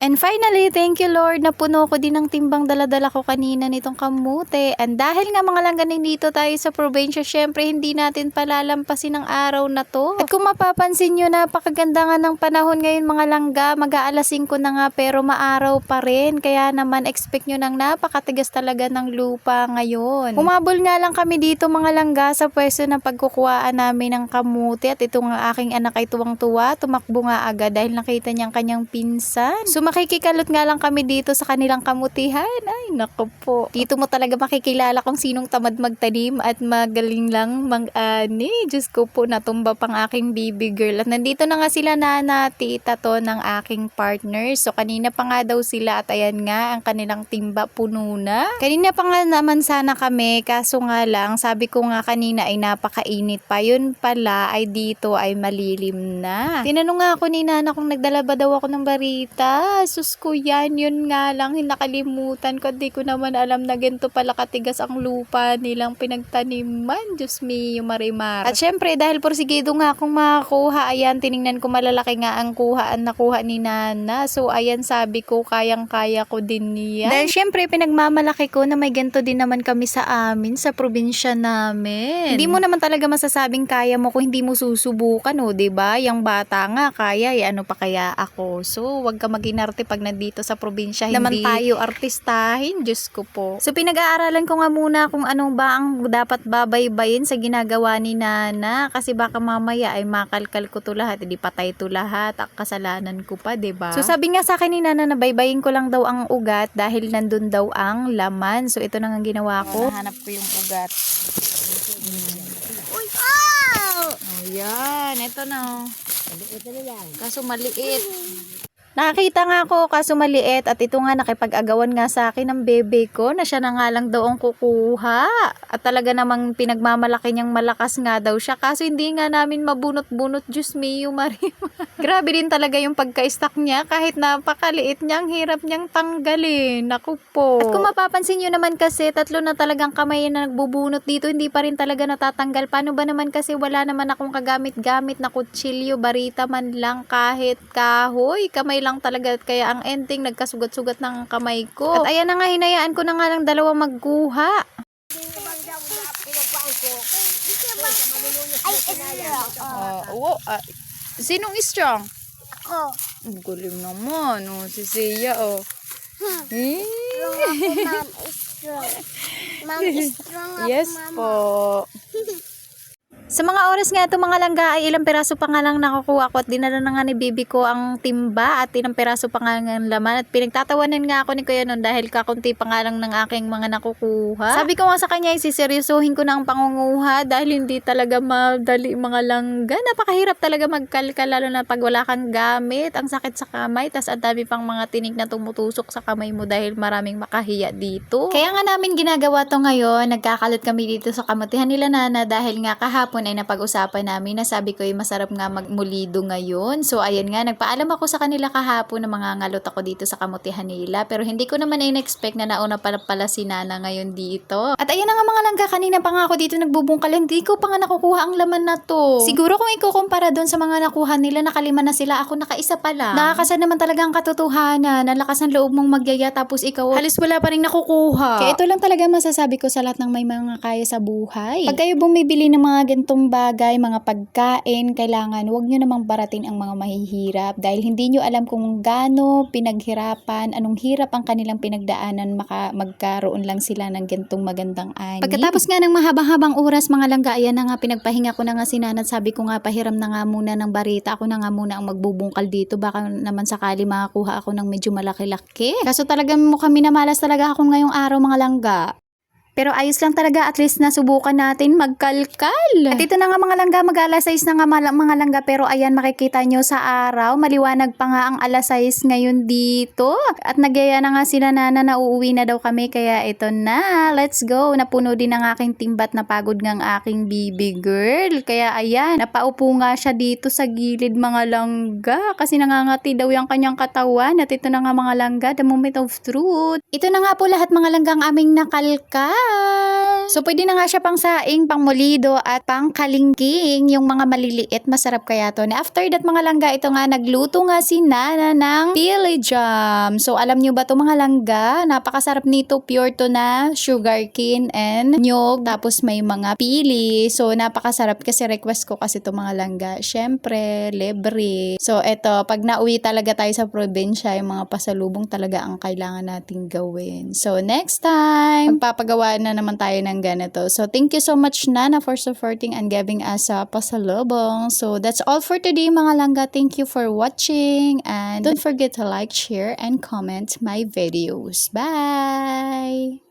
And finally, thank you Lord, napuno ko din ng timbang dala-dala ko kanina nitong kamote. And dahil nga mga langganing dito tayo sa probinsya, syempre hindi natin palalampasin ang araw na to. At kung mapapansin nyo, napakaganda nga ng panahon ngayon mga langga, mag-aalas 5 na nga pero maaraw pa rin. Kaya naman expect nyo ng napakatigas talaga ng lupa ngayon. Humabol nga lang kami dito mga langga sa pwesto ng pagkukuhaan namin ng kamote. At itong aking anak ay tuwang-tuwa, tumakbo nga agad dahil nakita niya ang kanyang pinsan. So makikikalot nga lang kami dito sa kanilang kamutihan. Ay, naku po. Dito mo talaga makikilala kung sinong tamad magtanim at magaling lang mag-ani. Diyos ko po, natumba pang aking baby girl. At nandito na nga sila nana, tita to ng aking partner. So kanina pa nga daw sila at ayan nga, ang kanilang timba puno na. Kanina pa nga naman sana kami, kaso nga lang, sabi ko nga kanina ay napakainit pa. Yun pala ay dito ay malilim na. Tinanong nga ako ni nana kung nagdala ba daw ako ng barita. Sus ko yan, yun nga lang, nakalimutan ko. Di ko naman alam na ganito pala katigas ang lupa nilang pinagtaniman. Diyos me, yung marimar. At syempre, dahil porsigido nga akong makakuha, ayan, tiningnan ko malalaki nga ang nakuha ni Nana. So, ayan, sabi ko, kayang-kaya ko din yan. Dahil syempre, pinagmamalaki ko na may ganito din naman kami sa amin, sa probinsya namin. Hindi mo naman talaga masasabing kaya mo kung hindi mo susubukan, o, diba? Yung bata nga, kaya, ano pa kaya ako? So, wag ka mag-inarte pag nandito sa probinsya, hindi naman tayo artistahin, Diyos ko po. So pinag-aaralan ko nga muna kung anong ba ang dapat babaybayin sa ginagawa ni Nana, kasi baka mamaya ay makalkal ko to lahat, hindi patay to lahat, kasalanan ko pa, diba? So sabi nga sa akin ni Nana na baybayin ko lang daw ang ugat dahil nandun daw ang laman. So ito na nga ginawa ko. Nahanap ko yung ugat. Uy! Oh! Ayan, ito na. Ito na yan. Kaso maliit. Nakakita nga ako kaso maliit at ito nga nakipag-agawan nga sa akin ng bebe ko na siya na nga lang daw ang kukuha. At talaga namang pinagmamalaki niyang malakas nga daw siya kaso hindi nga namin mabunot-bunot. Diyos me, Marima. Grabe din talaga yung pagka-stack niya kahit napakaliit niya, ang hirap niyang tanggalin. Naku po. At kung mapapansin nyo naman kasi tatlo na talagang kamay na nagbubunot dito, hindi pa rin talaga natatanggal. Paano ba naman kasi wala naman akong kagamit-gamit na kutsilyo, barita man lang, kahit kahoy, kamay lang talaga, kaya ang ending nagkasugat-sugat ng kamay ko. At ayan na nga, hinayaan ko na nga lang dalawa magkuha. Sinong strong? Ako. Ang galing naman, si Sia, Mom is strong. Mom is strong ako, Yes Mama. po. Sa mga oras nga ito mga langga ay ilang peraso pa nga lang nakukuha ko at dinala na nga ni bibi ko ang timba at ilang peraso pa nga ng laman at pinagtatawanan nga ako ni Kuya nun dahil kakunti pa nga lang ng aking mga nakukuha. Sabi ko nga sa kanya isiseryosohin ko na ang pangunguha dahil hindi talaga madali mga langga. Napakahirap talaga magkalkal lalo na pag wala kang gamit. Ang sakit sa kamay tas ang dami pang mga tinik na tumutusok sa kamay mo dahil maraming makahiya dito. Kaya nga namin ginagawa to ngayon. Nagkakalot kami dito sa kamutihan nila Nana dahil nga kahapon ay napag-usapan namin na sabi ko ay masarap nga magmulido ngayon. So ayan nga, nagpaalam ako sa kanila kahapon na mga ngalot ako dito sa kamutihan nila. Pero hindi ko naman in-expect na nauna pala si Nana ngayon dito. At ayan na nga mga langga, kanina pa nga ako dito nagbubungkal. Hindi ko pa nga nakukuha ang laman na to. Siguro kung ikukumpara doon sa mga nakuha nila, nakalima na sila. Ako nakaisa pa lang. Nakakasad naman talaga ang katotohanan. Ang lakas ng loob mong magyaya tapos ikaw halos wala pa rin nakukuha. Kaya ito lang talaga masasabi ko sa lahat ng may mga kaya sa buhay. Pag kayo bumibili ng mga ganitong bagay, mga pagkain, kailangan huwag nyo namang baratin ang mga mahihirap dahil hindi nyo alam kung gaano pinaghirapan, anong hirap ang kanilang pinagdaanan, magkaroon lang sila ng gantong magandang ani. Pagkatapos nga ng mahabang-habang oras mga langga, ayan na nga, pinagpahinga ko na nga si Nana at sabi ko nga pahiram na nga muna ng barita, ako na nga muna ang magbubungkal dito, baka naman sakali makakuha ako ng medyo malaki-laki. Kaso talagang mukhang minamalas talaga ako ngayong araw mga langga. Pero ayos lang talaga, at least nasubukan natin magkalkal. At ito na nga mga langga, mag-alas 6 na nga mga langga, pero ayan makikita nyo sa araw, maliwanag pa nga ang alas 6 ngayon dito. At nagyaya na nga sila Nana na uuwi na daw kami, kaya ito na, let's go. Napuno din ang aking timbat, napagod ng aking baby girl. Kaya ayan, napaupo nga siya dito sa gilid mga langga, kasi nangangati daw yung kanyang katawan. At ito na nga mga langga, the moment of truth. Ito na nga po lahat mga langga ang aming nakalkal. Bye! So, pwede na nga siya pang saing, pang molido, at pang kalingking. Yung mga maliliit, masarap kaya to. And after that, mga langga, ito nga, nagluto nga si Nana ng pili jam. So, alam nyo ba to mga langga? Napakasarap nito. Pure to na sugarcane and nyog. Tapos may mga pili. So, napakasarap kasi request ko kasi to mga langga. Syempre, libre. So, eto, pag nauwi talaga tayo sa probinsya, yung mga pasalubong talaga ang kailangan nating gawin. So, next time, magpapagawa na naman tayo ng ganito. So, thank you so much, Nana, for supporting and giving us a pasalubong. So, that's all for today, mga langga. Thank you for watching. And don't forget to like, share, and comment my videos. Bye!